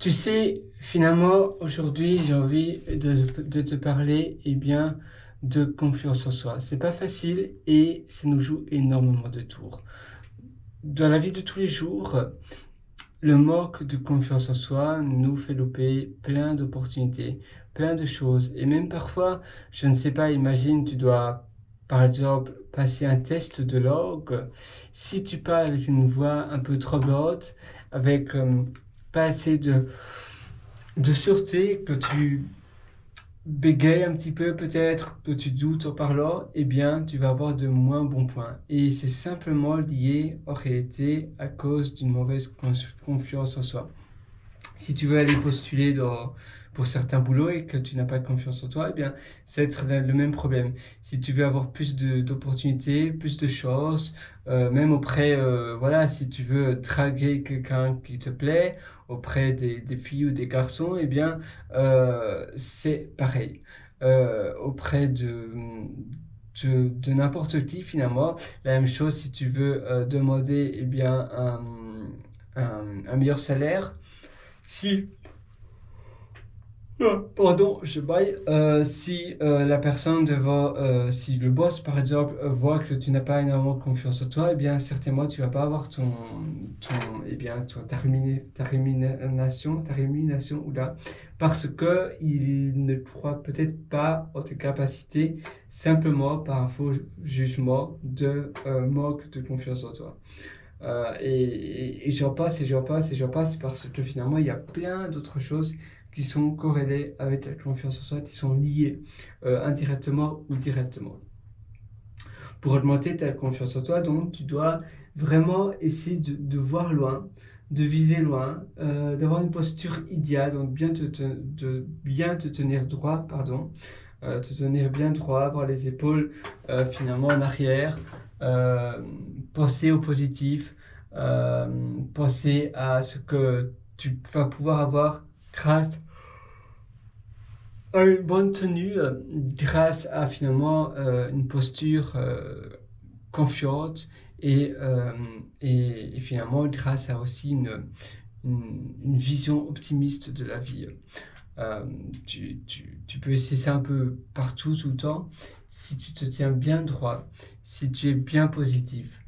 Tu sais, finalement, aujourd'hui, j'ai envie de te parler, de confiance en soi. C'est pas facile et ça nous joue énormément de tours. Dans la vie de tous les jours, le manque de confiance en soi nous fait louper plein d'opportunités, plein de choses. Et même parfois, je ne sais pas, imagine, tu dois, par exemple, passer un test de langue. Si tu parles avec une voix un peu tremblante, avec pas assez de sûreté, que tu bégayes un petit peu peut-être, que tu doutes en parlant, tu vas avoir de moins bons points. Et c'est simplement lié en réalité à cause d'une mauvaise confiance en soi. Si tu veux aller postuler pour certains boulots et que tu n'as pas confiance en toi, ça va être le même problème. Si tu veux avoir plus d'opportunités, plus de chances, même auprès, voilà, si tu veux draguer quelqu'un qui te plaît, auprès des filles ou des garçons, c'est pareil. Auprès de n'importe qui finalement, la même chose si tu veux demander un meilleur salaire. Si, pardon, je baille. Si la personne devant, si le boss par exemple voit que tu n'as pas énormément confiance en toi, certainement tu vas pas avoir ta rémunération, oula, parce que il ne croit peut-être pas en tes capacités, simplement par un faux jugement de manque de confiance en toi. Et j'en passe et j'en passe et j'en passe parce que finalement il y a plein d'autres choses qui sont corrélées avec la confiance en soi, qui sont liées indirectement ou directement. Pour augmenter ta confiance en toi, donc tu dois vraiment essayer de voir loin, de viser loin, d'avoir une posture idéale, donc de bien te tenir droit, pardon, te tenir bien droit, avoir les épaules finalement en arrière, euh, penser au positif, euh, penser à ce que tu vas pouvoir avoir grâce à une bonne tenue, grâce à finalement une posture confiante et, euh, et finalement grâce à aussi une vision optimiste de la vie. Euh, tu peux essayer ça un peu partout, tout le temps. Si tu te tiens bien droit, si tu es bien positif,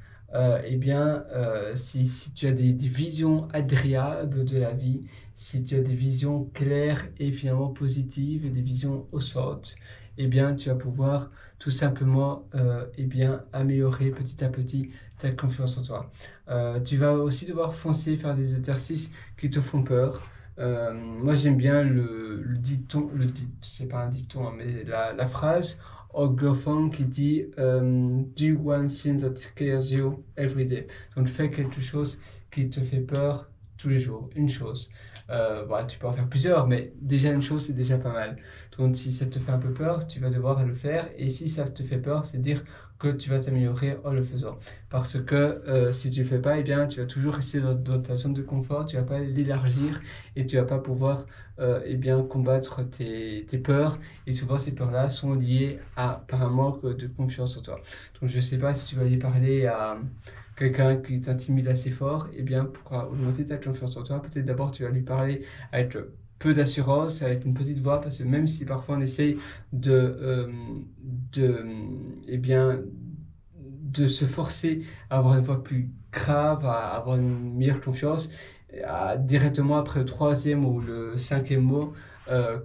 si tu as des visions agréables de la vie, si tu as des visions claires et finalement positives et des visions haussantes, tu vas pouvoir tout simplement améliorer petit à petit ta confiance en toi. Tu vas aussi devoir foncer, faire des exercices qui te font peur. Moi, j'aime bien le dicton, c'est pas un dicton, hein, mais la phrase anglophone qui dit Do one thing that scares you every day. Donc, fais quelque chose qui te fait peur tous les jours, une chose. Voilà, tu peux en faire plusieurs, mais déjà une chose, c'est déjà pas mal. Donc, si ça te fait un peu peur, tu vas devoir le faire. Et si ça te fait peur, c'est dire que tu vas t'améliorer en le faisant. Parce que si tu ne le fais pas, tu vas toujours rester dans ta zone de confort, tu ne vas pas l'élargir et tu ne vas pas pouvoir combattre tes peurs. Et souvent, ces peurs-là sont liées par un manque de confiance en toi. Donc, je ne sais pas si tu vas aller parler à quelqu'un qui t'intimide assez fort, pour augmenter ta confiance en toi, peut-être d'abord tu vas lui parler avec peu d'assurance, avec une petite voix, parce que même si parfois on essaye de, eh bien, de se forcer à avoir une voix plus grave, à avoir une meilleure confiance, directement après le troisième ou le cinquième mot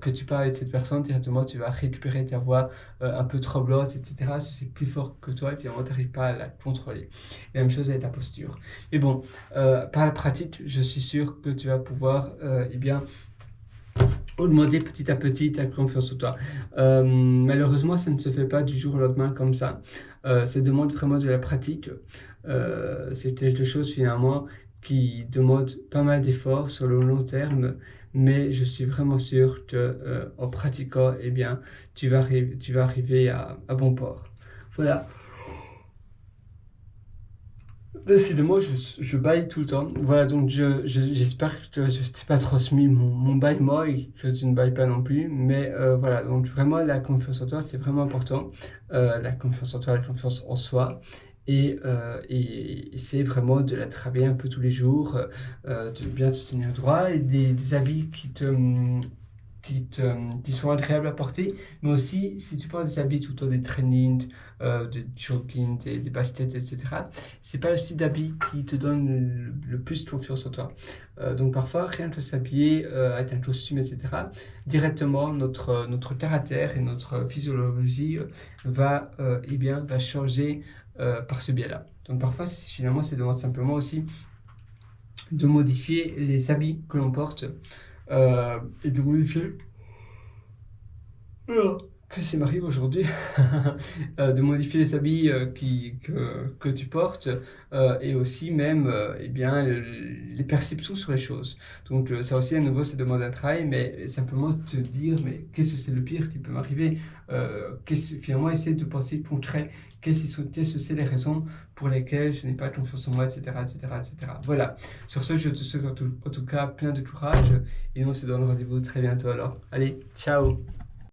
que tu parles avec cette personne, directement tu vas récupérer ta voix un peu tremblante, etc. Si c'est plus fort que toi, et finalement tu n'arrives pas à la contrôler. Et la même chose avec la posture. Mais bon, par la pratique, je suis sûr que tu vas pouvoir augmenter petit à petit ta confiance en toi. Malheureusement, ça ne se fait pas du jour au lendemain comme ça. Ça demande vraiment de la pratique. C'est quelque chose finalement qui demande pas mal d'efforts sur le long terme, mais je suis vraiment sûr que en pratiquant, tu vas arriver à bon port. Voilà. Décidément, je baille tout le temps. Voilà, donc j'espère que je t'ai pas transmis mon bâillement et que tu ne bailles pas non plus. Mais voilà, donc vraiment, la confiance en toi, c'est vraiment important. La confiance en toi, la confiance en soi. et essayer vraiment de la travailler un peu tous les jours, de bien te tenir droit et des habits qui sont agréables à porter, mais aussi si tu portes des habits tout le temps, des trainings, des jogging, des baskets, etc., c'est pas aussi d'habits qui te donnent le plus de confiance en toi. Donc parfois, rien que s'habiller avec un costume, etc., directement notre terre à terre et notre physiologie va changer par ce biais-là. Donc parfois, finalement, c'est demande simplement aussi de modifier les habits que l'on porte et de modifier. Qu'est-ce qui m'arrive aujourd'hui? De modifier les habits que tu portes et aussi même les perceptions sur les choses. Donc ça aussi à nouveau ça demande un travail, mais simplement te dire mais qu'est-ce que c'est le pire qui peut m'arriver? Finalement essayer de penser concret, qu'est-ce que c'est les raisons pour lesquelles je n'ai pas confiance en moi, etc., etc., etc. Voilà, sur ce je te souhaite en tout cas plein de courage et on se donne rendez-vous très bientôt alors. Allez, ciao!